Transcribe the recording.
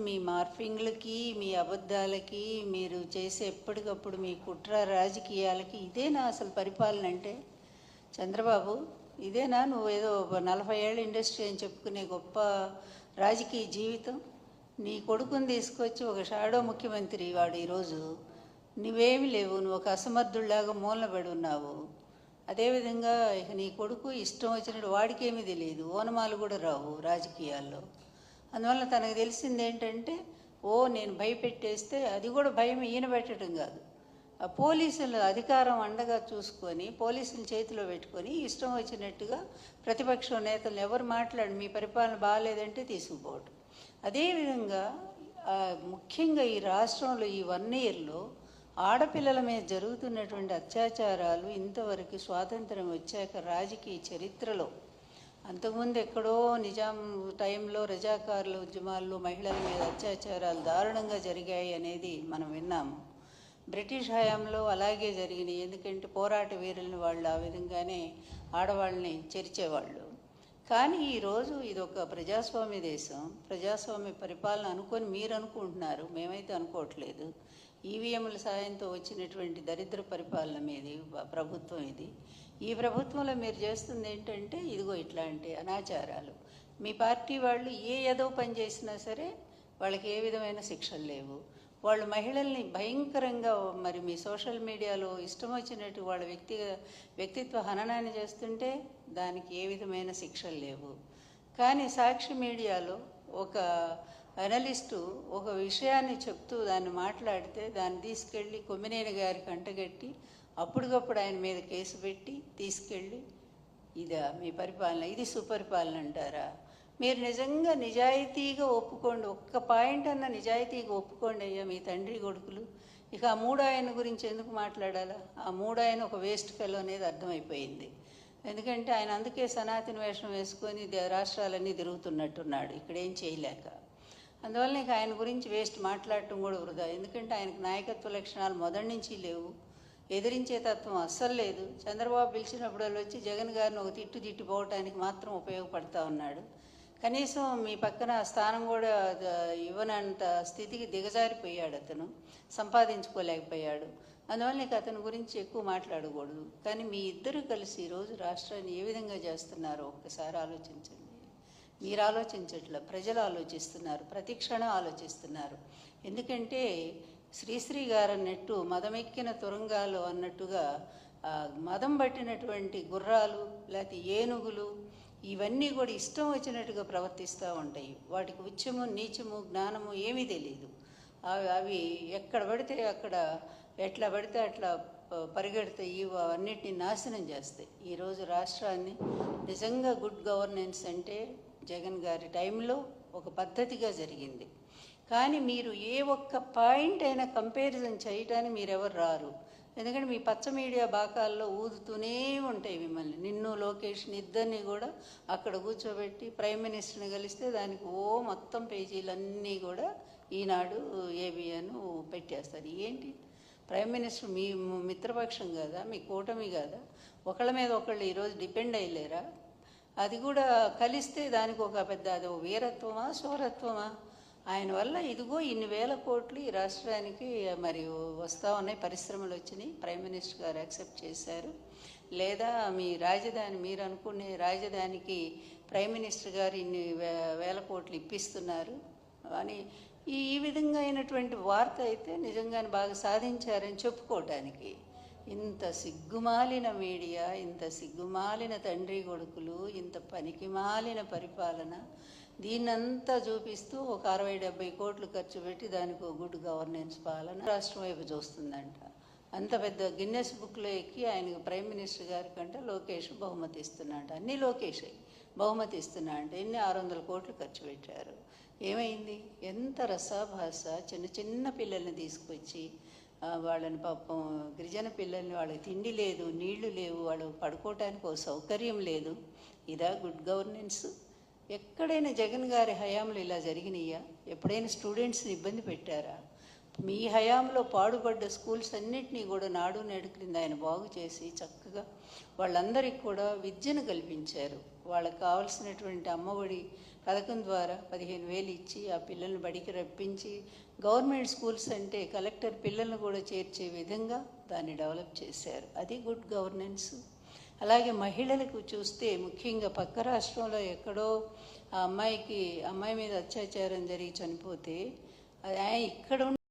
మీ మార్ఫింగ్లకి, మీ అబద్ధాలకి, మీరు చేసే ఎప్పటికప్పుడు మీ కుట్ర రాజకీయాలకి ఇదేనా అసలు పరిపాలన అంటే? చంద్రబాబు, ఇదేనా నువ్వేదో 40 ఏళ్ళ ఇండస్ట్రీ అని చెప్పుకునే గొప్ప రాజకీయ జీవితం? నీ కొడుకుని తీసుకొచ్చి ఒక షాడో ముఖ్యమంత్రి వాడు ఈరోజు. నువ్వేమి లేవు, నువ్వు ఒక అసమర్థుల్లాగా మూలన పడి ఉన్నావు. అదేవిధంగా ఇక నీ కొడుకు ఇష్టం వచ్చినట్టు, వాడికేమీ తెలియదు, ఓనమాలు కూడా రావు రాజకీయాల్లో. అందువల్ల తనకు తెలిసింది ఏంటంటే, నేను భయపెట్టేస్తే, అది కూడా భయం ఈయన పెట్టడం కాదు, ఆ పోలీసుల అధికారం అండగా చూసుకొని పోలీసుల చేతిలో పెట్టుకొని ఇష్టం వచ్చినట్టుగా ప్రతిపక్షం నేతలు ఎవరు మాట్లాడి మీ పరిపాలన బాగాలేదంటే తీసుకుపోవటం. అదేవిధంగా ముఖ్యంగా ఈ రాష్ట్రంలో ఈ 1 ఇయర్లో ఆడపిల్లల మీద జరుగుతున్నటువంటి అత్యాచారాలు ఇంతవరకు స్వాతంత్రం వచ్చాక రాజకీయ చరిత్రలో, అంతకుముందు ఎక్కడో నిజాం టైంలో రజాకారుల ఉద్యమాల్లో మహిళల మీద అత్యాచారాలు దారుణంగా జరిగాయి అనేది మనం విన్నాము. బ్రిటిష్ హయాంలో అలాగే జరిగినాయి. ఎందుకంటే పోరాట వీరుల్ని వాళ్ళు ఆ విధంగానే ఆడవాళ్ళని చేర్చేవాళ్ళు. కానీ ఈరోజు ఇది ఒక ప్రజాస్వామ్య దేశం, ప్రజాస్వామ్య పరిపాలన అనుకొని మీరు అనుకుంటున్నారు, మేమైతే అనుకోవట్లేదు. ఈవీఎంల సాయంతో వచ్చినటువంటి దరిద్ర పరిపాలన మీది ప్రభుత్వం ఇది. ఈ ప్రభుత్వంలో మీరు చేస్తుంది ఏంటంటే ఇదిగో ఇట్లాంటి అనాచారాలు. మీ పార్టీ వాళ్ళు ఏదో పని చేసినా సరే వాళ్ళకి ఏ విధమైన శిక్షలు లేవు. వాళ్ళు మహిళల్ని భయంకరంగా మరి మీ సోషల్ మీడియాలో ఇష్టం వచ్చినట్టు వాళ్ళ వ్యక్తిత్వ హననాన్ని చేస్తుంటే దానికి ఏ విధమైన శిక్షలు లేవు. కానీ సాక్షి మీడియాలో ఒక అనలిస్టు ఒక విషయాన్ని చెప్తూ దాన్ని మాట్లాడితే దాన్ని తీసుకెళ్ళి కొమ్మినేని గారికి అంటగట్టి అప్పటికప్పుడు ఆయన మీద కేసు పెట్టి తీసుకెళ్ళి, ఇదా మీ పరిపాలన? ఇది సుపరిపాలన అంటారా? మీరు నిజంగా నిజాయితీగా ఒప్పుకోండి, ఒక్క పాయింట్ అన్న నిజాయితీగా ఒప్పుకోండి అయ్యా మీ తండ్రి కొడుకులు. ఇక ఆ 3 ఆయన గురించి ఎందుకు మాట్లాడాలా? ఆ 3 ఆయన ఒక వేస్ట్ ఫెలో అనేది అర్థమైపోయింది. ఎందుకంటే ఆయన అందుకే సనాతన వేషం వేసుకొని రాష్ట్రాలన్నీ తిరుగుతున్నట్టున్నాడు ఇక్కడేం చేయలేక. అందువల్ల ఇక ఆయన గురించి వేస్ట్ మాట్లాడటం కూడా వృధా. ఎందుకంటే ఆయనకు నాయకత్వ లక్షణాలు మొదటి నుంచి లేవు, ఎదిరించే తత్వం అస్సలు లేదు. చంద్రబాబు పిలిచినప్పుడు వాళ్ళు వచ్చి జగన్ గారిని ఒక తిట్టిపోవటానికి మాత్రం ఉపయోగపడతా ఉన్నాడు. కనీసం మీ పక్కన స్థానం కూడా ఇవ్వనంత స్థితికి దిగజారిపోయాడు, అతను సంపాదించుకోలేకపోయాడు. అందువల్ల నీకు అతని గురించి ఎక్కువ మాట్లాడకూడదు. కానీ మీ ఇద్దరు కలిసి ఈరోజు రాష్ట్రాన్ని ఏ విధంగా చేస్తున్నారో ఒక్కసారి ఆలోచించండి. మీరు ఆలోచించట్ల, ప్రజలు ఆలోచిస్తున్నారు, ప్రతి క్షణం ఆలోచిస్తున్నారు. ఎందుకంటే శ్రీశ్రీ గారు అన్నట్టు మదమెక్కిన తురంగాలు అన్నట్టుగా మదం పట్టినటువంటి గుర్రాలు లేకపోతే ఏనుగులు ఇవన్నీ కూడా ఇష్టం వచ్చినట్టుగా ప్రవర్తిస్తూ ఉంటాయి. వాటికి ఉచ్చము నీచము జ్ఞానము ఏమీ తెలియదు. అవి ఎక్కడ పడితే అక్కడ ఎట్లా పడితే అట్లా పరిగెడతాయి, అన్నిటిని నాశనం చేస్తాయి. ఈరోజు రాష్ట్రాన్ని నిజంగా గుడ్ గవర్నెన్స్ అంటే జగన్ గారి టైంలో ఒక పద్ధతిగా జరిగింది. కానీ మీరు ఏ ఒక్క పాయింట్ అయినా కంపారిజన్ చేయటానికి మీరెవరు రారు. ఎందుకంటే మీ పచ్చ మీడియా బాకాల్లో ఊదుతూనే ఉంటాయి మిమ్మల్ని. నిన్ను లోకేష్ని ఇద్దరిని కూడా అక్కడ కూర్చోబెట్టి ప్రైమ్ మినిస్టర్ని కలిస్తే దానికి మొత్తం పేజీలన్నీ కూడా ఈనాడు ఏబిఎన్ పెట్టేస్తారు. ఏంటి ప్రైమ్ మినిస్టర్ మీ మిత్రపక్షం కదా, మీ కూటమి కదా, ఒకళ్ళ మీద ఒకళ్ళు ఈరోజు డిపెండ్ అయ్యలేరా? అది కూడా కలిస్తే దానికి ఒక పెద్ద అది వీరత్వమా శౌరత్వమా? ఆయన వల్ల ఇదిగో ఇన్ని వేల కోట్లు ఈ రాష్ట్రానికి మరి వస్తూ ఉన్నాయి, పరిశ్రమలు వచ్చినాయి, ప్రైమ్ మినిస్టర్ గారు యాక్సెప్ట్ చేశారు. లేదా మీ రాజధాని, మీరు అనుకునే రాజధానికి ప్రైమ్ మినిస్టర్ గారు ఇన్ని వేల కోట్లు ఇప్పిస్తున్నారు అని ఈ విధంగా అయినటువంటి వార్త అయితే నిజంగానే బాగా సాధించారని చెప్పుకోవటానికి. ఇంత సిగ్గుమాలిన మీడియా, ఇంత సిగ్గుమాలిన తండ్రి కొడుకులు, ఇంత పనికిమాలిన పరిపాలన, దీన్నంతా చూపిస్తూ ఒక 60-70 కోట్లు ఖర్చు పెట్టి దానికి ఒక గుడ్ గవర్నెన్స్ పాలన రాష్ట్రం వైపు చూస్తుందంట. అంత పెద్ద గిన్నెస్ బుక్లో ఎక్కి ఆయనకు ప్రైమ్ మినిస్టర్ గారి కంటే లోకేష్ బహుమతి ఇస్తున్నాడు. అన్నీ లోకేష్ బహుమతి ఇస్తున్నా అంటే ఎన్ని 600 కోట్లు ఖర్చు పెట్టారు. ఏమైంది? ఎంత రసాభాస. చిన్న పిల్లల్ని తీసుకొచ్చి వాళ్ళని పాపం గిరిజన పిల్లల్ని, వాళ్ళకి తిండి లేదు, నీళ్లు లేవు, వాళ్ళు పడుకోవటానికి ఒక సౌకర్యం లేదు. ఇదా గుడ్ గవర్నెన్స్? ఎక్కడైనా జగన్ గారి హయాంలో ఇలా జరిగినాయా? ఎప్పుడైనా స్టూడెంట్స్ని ఇబ్బంది పెట్టారా? మీ హయాంలో పాడుపడ్డ స్కూల్స్ అన్నింటినీ కూడా నాడు నేడు క్రింద ఆయన బాగు చేసి చక్కగా వాళ్ళందరికీ కూడా విద్యను కల్పించారు. వాళ్ళకి కావాల్సినటువంటి అమ్మఒడి పథకం ద్వారా 15,000 ఇచ్చి ఆ పిల్లల్ని బడికి రప్పించి గవర్నమెంట్ స్కూల్స్ అంటే కలెక్టర్ పిల్లల్ని కూడా చేర్చే విధంగా దాన్ని డెవలప్ చేశారు. అది గుడ్ గవర్నెన్స్. అలాగే మహిళలకు చూస్తే ముఖ్యంగా పక్క రాష్ట్రంలో ఎక్కడో ఆ అమ్మాయి మీద అత్యాచారం జరిగి చనిపోతే ఇక్కడ